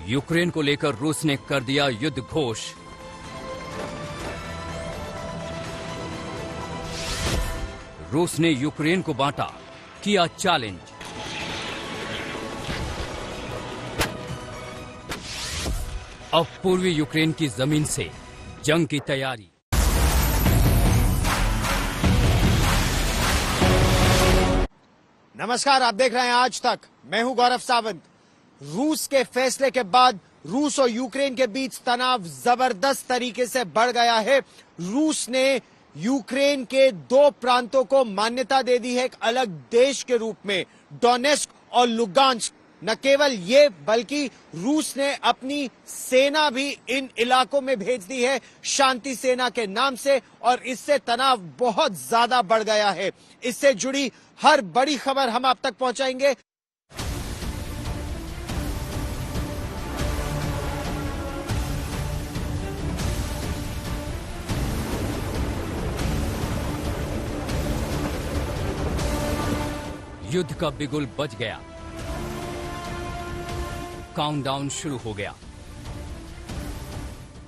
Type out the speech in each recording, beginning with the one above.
Ukraine को लेकर रूस ने कर दिया युद्ध घोष। रूस ने यूक्रेन को बांटा, किया चैलेंज। अब पूर्वी यूक्रेन की जमीन से जंग की तैयारी। नमस्कार, आप देख रहे हैं आज तक। मैं हूं गौरव सावंत। रूस के फैसले के बाद रूस और यूक्रेन के बीच तनाव जबरदस्त तरीके से बढ़ गया है। रूस ने यूक्रेन के दो प्रांतों को मान्यता दे दी है एक अलग देश के रूप में, डोनेस्क और लुगांस्क। न केवल ये, बल्कि रूस ने अपनी सेना भी इन इलाकों में भेज दी है शांति सेना के नाम से, और इससे तनाव बहुत ज्यादा बढ़ गया है। इससे जुड़ी हर बड़ी खबर हम आप तक पहुंचाएंगे। युद्ध का बिगुल बज गया, काउंटडाउन शुरू हो गया,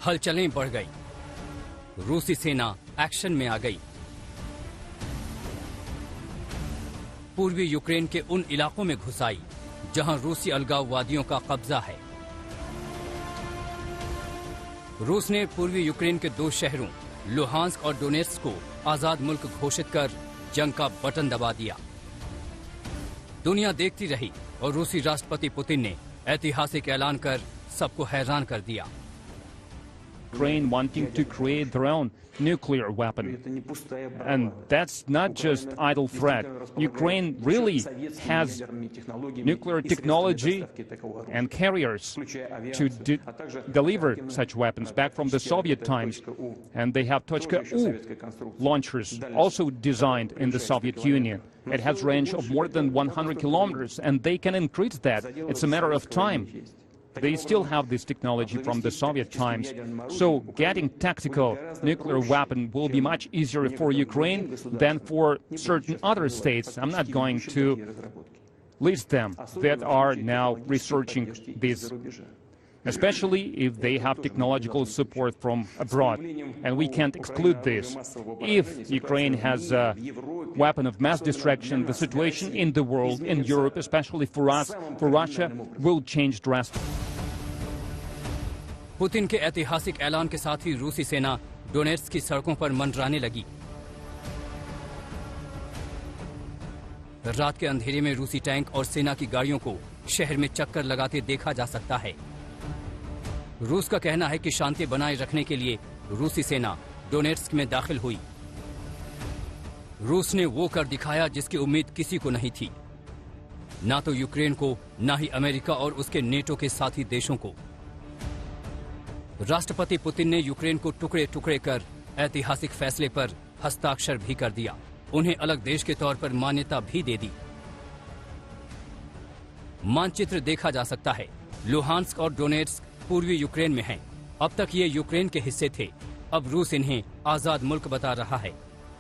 हलचलें बढ़ गई, रूसी सेना एक्शन में आ गई। पूर्वी यूक्रेन के उन इलाकों में घुस आई जहां रूसी अलगाववादियों का कब्जा है। रूस ने पूर्वी यूक्रेन के दो शहरों लुहांस्क और डोनेट्स्क को आजाद मुल्क घोषित कर जंग का बटन दबा दिया। दुनिया देखती रही और रूसी राष्ट्रपति पुतिन ने ऐतिहासिक ऐलान कर सबको हैरान कर दिया। Ukraine wanting to create their own nuclear weapon. And that's not just idle threat. Ukraine really has nuclear technology and carriers to deliver such weapons back from the Soviet times. And they have Tochka-U launchers also designed in the Soviet Union. It has range of more than 100 kilometers, and they can increase that. It's a matter of time. They still have this technology from the Soviet times. So getting tactical nuclear weapon will be much easier for Ukraine than for certain other states. I'm not going to list them that are now researching this, especially if they have technological support from abroad. And we can't exclude this. If Ukraine has a weapon of mass destruction, the situation in the world, in Europe, especially for us, for Russia, will change drastically. Putin के ऐतिहासिक ऐलान के साथ ही रूसी सेना Donetsk की सड़कों पर मंडराने लगी। रात के अंधेरे में रूसी टैंक और सेना की गाड़ियों को शहर में चक्कर लगाते देखा जा सकता है। रूस का कहना है कि शांति बनाए रखने के लिए रूसी सेना डोनेट्स्क में दाखिल हुई। रूस ने वो कर दिखाया जिसकी उम्मीद किसी को नहीं थी, ना तो यूक्रेन को, ना ही अमेरिका और उसके नेटो के साथी देशों को। राष्ट्रपति पुतिन ने यूक्रेन को टुकड़े टुकड़े कर ऐतिहासिक फैसले पर हस्ताक्षर भी कर दिया। उन्हें अलग देश के तौर पर मान्यता भी दे दी। मानचित्र देखा जा सकता है। लुहांस्क और डोनेट्स्क पूर्वी यूक्रेन में हैं। अब तक ये यूक्रेन के हिस्से थे, अब रूस इन्हें आजाद मुल्क बता रहा है।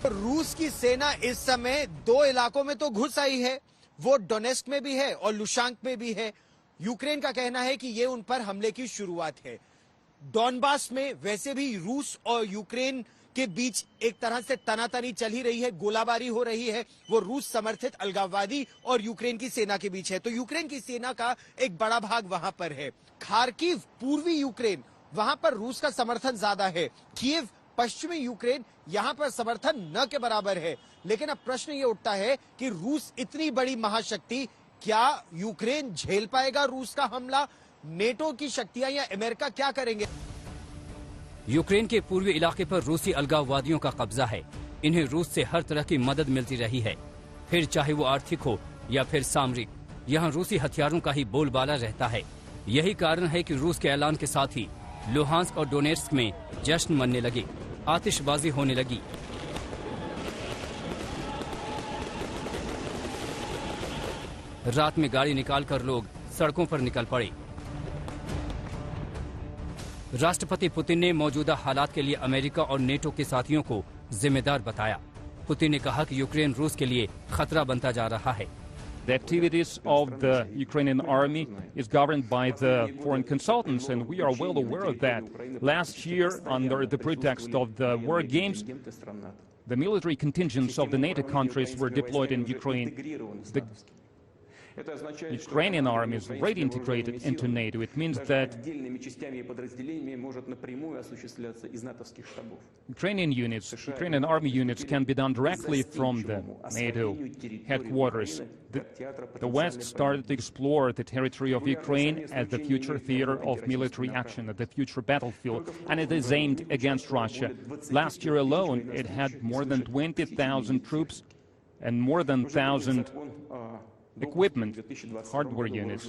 रूस की सेना इस समय दो इलाकों में तो घुस आई है, वो डोनेस्क में भी है और लुहांस्क में भी है। यूक्रेन का कहना है कि ये उन पर हमले की शुरुआत है। डॉनबास में वैसे भी रूस और यूक्रेन के बीच एक तरह से तनातनी चल ही रही है, गोलाबारी हो रही है। वो रूस समर्थित अलगाववादी और यूक्रेन की सेना के बीच है। तो यूक्रेन की सेना का एक बड़ा भाग वहां पर है। खार्किव पूर्वी यूक्रेन, वहां पर रूस का समर्थन ज्यादा है। कीव पश्चिमी यूक्रेन, यहां पर समर्थन न के बराबर है। लेकिन अब प्रश्न ये उठता है कि रूस इतनी बड़ी महाशक्ति, क्या यूक्रेन झेल पाएगा रूस का हमला? नेटो की शक्तियां या अमेरिका क्या करेंगे? यूक्रेन के पूर्वी इलाके पर रूसी अलगाववादियों का कब्जा है। इन्हें रूस से हर तरह की मदद मिलती रही है, फिर चाहे वो आर्थिक हो या फिर सामरिक। यहाँ रूसी हथियारों का ही बोलबाला रहता है। यही कारण है कि रूस के ऐलान के साथ ही लुहांस्क और डोनेट्स्क में जश्न मनने लगे, आतिशबाजी होने लगी। रात में गाड़ी निकालकर लोग सड़कों पर निकल पड़े। राष्ट्रपति पुतिन ने मौजूदा हालात के लिए अमेरिका और नेटो के साथियों को जिम्मेदार बताया। पुतिन ने कहा कि यूक्रेन रूस के लिए खतरा बनता जा रहा है। The activities of the Ukrainian army is governed by the foreign consultants, and we are well aware of that. Last year, under the pretext of the War Games, the military contingents of the NATO countries were deployed in Ukraine. The Ukrainian army is already integrated into NATO. It means that Ukrainian army units can be done directly from the NATO headquarters. The West started to explore the territory of Ukraine as the future theater of military action, as the future battlefield, and it is aimed against Russia. Last year alone, it had more than 20,000 troops and more than 1,000 equipment, hardware units.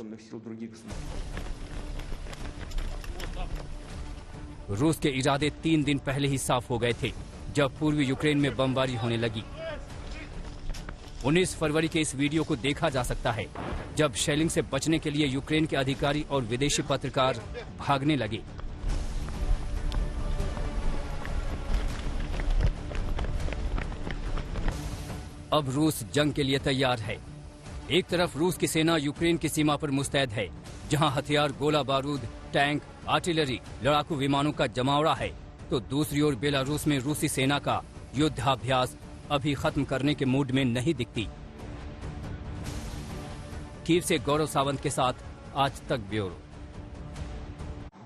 रूस के इरादे 3 दिन पहले ही साफ हो गए थे जब पूर्वी यूक्रेन में बमबारी होने लगी। 19 फरवरी के इस वीडियो को देखा जा सकता है जब शेलिंग से बचने के लिए यूक्रेन के अधिकारी और विदेशी पत्रकार भागने लगे। अब रूस जंग के लिए तैयार है। एक तरफ रूस की सेना यूक्रेन की सीमा पर मुस्तैद है, जहां हथियार, गोला बारूद, टैंक, आर्टिलरी, लड़ाकू विमानों का जमावड़ा है, तो दूसरी ओर बेलारूस में रूसी सेना का युद्धाभ्यास अभी खत्म करने के मूड में नहीं दिखती। कीव से गौरव सावंत के साथ आज तक ब्यूरो।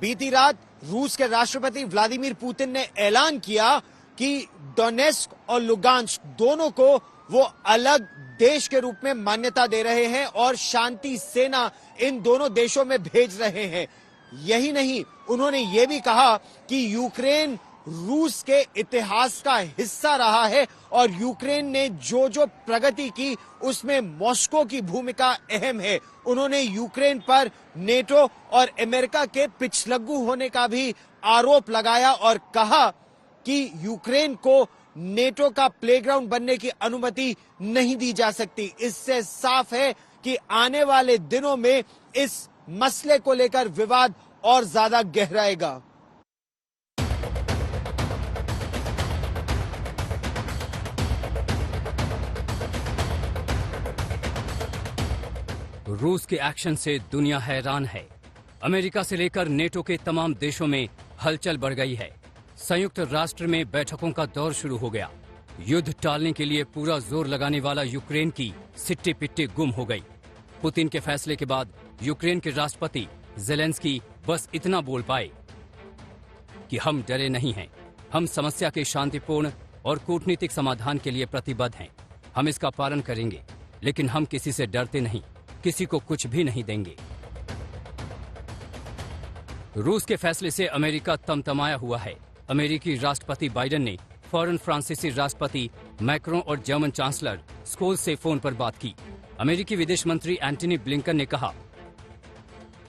बीती रात रूस के राष्ट्रपति व्लादिमीर पुतिन ने ऐलान किया कि डोनेस्क और लुगांस्क दोनों को वो अलग देश के रूप में मान्यता दे रहे हैं और शांति सेना इन दोनों देशों में भेज रहे हैं। यही नहीं, उन्होंने ये भी कहा कि यूक्रेन रूस के इतिहास का हिस्सा रहा है और यूक्रेन ने जो जो प्रगति की उसमें मॉस्को की भूमिका अहम है। उन्होंने यूक्रेन पर नेटो और अमेरिका के पिछलग्गू होने का भी आरोप लगाया और कहा कि यूक्रेन को नेटो का प्लेग्राउंड बनने की अनुमति नहीं दी जा सकती। इससे साफ है कि आने वाले दिनों में इस मसले को लेकर विवाद और ज्यादा गहराएगा। रूस के एक्शन से दुनिया हैरान है। अमेरिका से लेकर नेटो के तमाम देशों में हलचल बढ़ गई है। संयुक्त राष्ट्र में बैठकों का दौर शुरू हो गया। युद्ध टालने के लिए पूरा जोर लगाने वाला यूक्रेन की सिट्टी पिट्टी गुम हो गई। पुतिन के फैसले के बाद यूक्रेन के राष्ट्रपति ज़ेलेंस्की बस इतना बोल पाए कि हम डरे नहीं हैं, हम समस्या के शांतिपूर्ण और कूटनीतिक समाधान के लिए प्रतिबद्ध हैं। हम इसका पालन करेंगे, लेकिन हम किसी से डरते नहीं, किसी को कुछ भी नहीं देंगे। रूस के फैसले से अमेरिका तमतमाया हुआ है। अमेरिकी राष्ट्रपति बाइडेन ने फौरन फ्रांसीसी राष्ट्रपति मैक्रों और जर्मन चांसलर स्कोल्स से फोन पर बात की। अमेरिकी विदेश मंत्री एंटनी ब्लिंकन ने कहा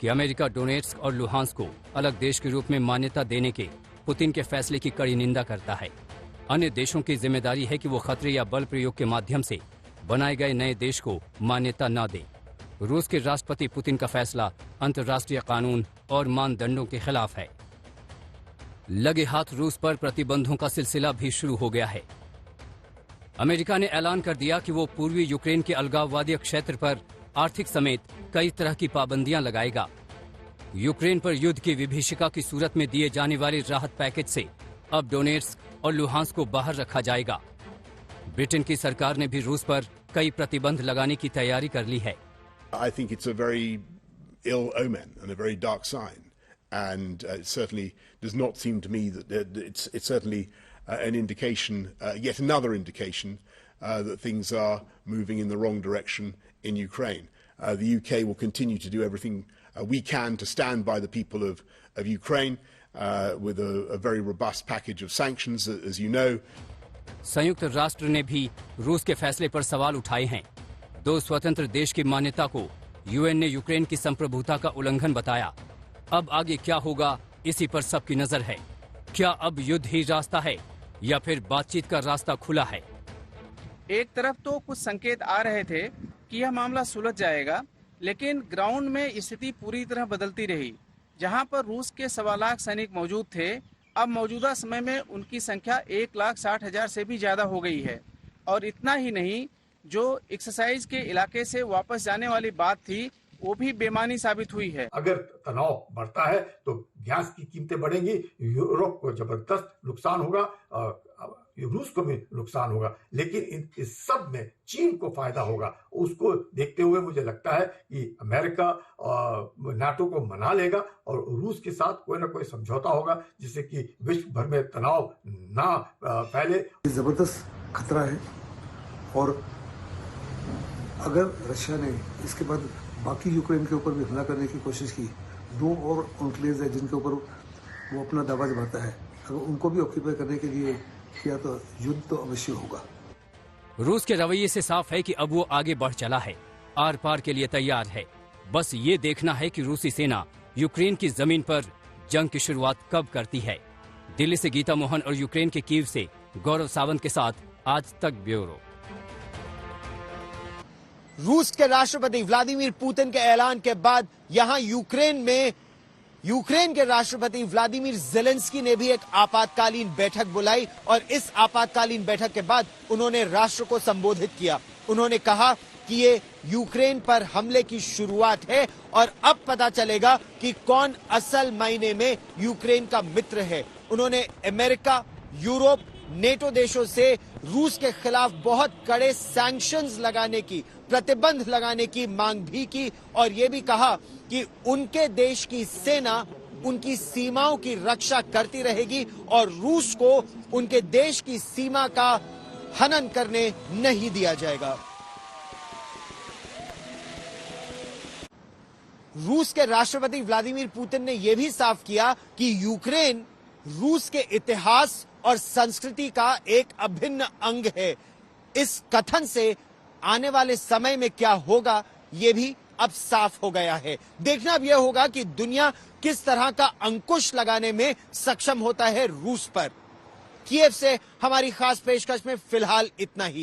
कि अमेरिका डोनेट्स्क और लुहांस्क को अलग देश के रूप में मान्यता देने के पुतिन के फैसले की कड़ी निंदा करता है। अन्य देशों की जिम्मेदारी है कि वो खतरे या बल प्रयोग के माध्यम से बनाए गए नए देश को मान्यता न दे। रूस के राष्ट्रपति पुतिन का फैसला अंतर्राष्ट्रीय कानून और मानदंडों के खिलाफ है। लगे हाथ रूस पर प्रतिबंधों का सिलसिला भी शुरू हो गया है। अमेरिका ने ऐलान कर दिया कि वो पूर्वी यूक्रेन के अलगाववादी क्षेत्र पर आर्थिक समेत कई तरह की पाबंदियां लगाएगा। यूक्रेन पर युद्ध की विभीषिका की सूरत में दिए जाने वाले राहत पैकेज से अब डोनेट्स्क और लुहांस्क को बाहर रखा जाएगा। ब्रिटेन की सरकार ने भी रूस पर कई प्रतिबंध लगाने की तैयारी कर ली है। I think it's a very ill omen and a very dark sign, and it certainly does not seem to me that it's certainly an indication, yet another indication, that things are moving in the wrong direction in Ukraine. The UK will continue to do everything we can to stand by the people of Ukraine with a very robust package of sanctions, as you know. संयुक्त राष्ट्र ने भी रूस के फैसले पर सवाल उठाए हैं। दो स्वतंत्र देश की मान्यता को यूएन ने यूक्रेन की संप्रभुता का उल्लंघन बताया। अब आगे क्या होगा, इसी पर सबकी नजर है। क्या अब युद्ध ही रास्ता है या फिर बातचीत का रास्ता खुला है? एक तरफ तो कुछ संकेत आ रहे थे कि यह मामला सुलझ जाएगा, लेकिन ग्राउंड में स्थिति पूरी तरह बदलती रही। जहां पर रूस के 1.25 लाख सैनिक मौजूद थे, अब मौजूदा समय में उनकी संख्या 1,60,000 से भी ज्यादा हो गई है। और इतना ही नहीं, जो एक्सरसाइज के इलाके से वापस जाने वाली बात थी वो भी बेमानी साबित हुई है। अगर तनाव बढ़ता है तो गैस की कीमतें बढ़ेंगी, यूरोप को जबरदस्त नुकसान होगा, रूस को भी नुकसान होगा, लेकिन इस सब में चीन को फायदा होगा। उसको देखते हुए मुझे लगता है कि अमेरिका नाटो को मना लेगा और रूस के साथ कोई ना कोई समझौता होगा जिससे कि विश्व भर में तनाव ना फैले। जबरदस्त खतरा है और अगर रशिया ने इसके बाद बाकी यूक्रेन के ऊपर भी हमला करने की कोशिश की, 2 और एन्क्लेव्स है जिनके ऊपर वो अपना दावा जमाता है, अगर उनको भी ऑक्यूपाई करने के लिए किया तो युद्ध तो अवश्य होगा। रूस के रवैये से साफ है कि अब वो आगे बढ़ चला है, आर पार के लिए तैयार है। बस ये देखना है कि रूसी सेना यूक्रेन की जमीन पर जंग की शुरुआत कब करती है। दिल्ली से गीता मोहन और यूक्रेन के कीव से गौरव सावंत के साथ आज तक ब्यूरो। रूस के राष्ट्रपति व्लादिमीर पुतिन के ऐलान के बाद यहां यूक्रेन के राष्ट्रपति व्लादिमीर जेलेंस्की ने भी एक आपातकालीन बैठक बुलाई और इस आपातकालीन बैठक के बाद उन्होंने राष्ट्र को संबोधित किया। उन्होंने कहा कि ये यूक्रेन पर हमले की शुरुआत है और अब पता चलेगा कि कौन असल मायने में यूक्रेन का मित्र है। उन्होंने अमेरिका, यूरोप, नेटो देशों से रूस के खिलाफ बहुत कड़े सैंक्शंस लगाने की, प्रतिबंध लगाने की मांग भी की और ये भी कहा कि उनके देश की सेना उनकी सीमाओं की रक्षा करती रहेगी और रूस को उनके देश की सीमा का हनन करने नहीं दिया जाएगा। रूस के राष्ट्रपति व्लादिमीर पुतिन ने यह भी साफ किया कि यूक्रेन रूस के इतिहास और संस्कृति का एक अभिन्न अंग है। इस कथन से आने वाले समय में क्या होगा ये भी अब साफ हो गया है। देखना अब यह होगा कि दुनिया किस तरह का अंकुश लगाने में सक्षम होता है रूस पर। कीव से हमारी खास पेशकश में फिलहाल इतना ही।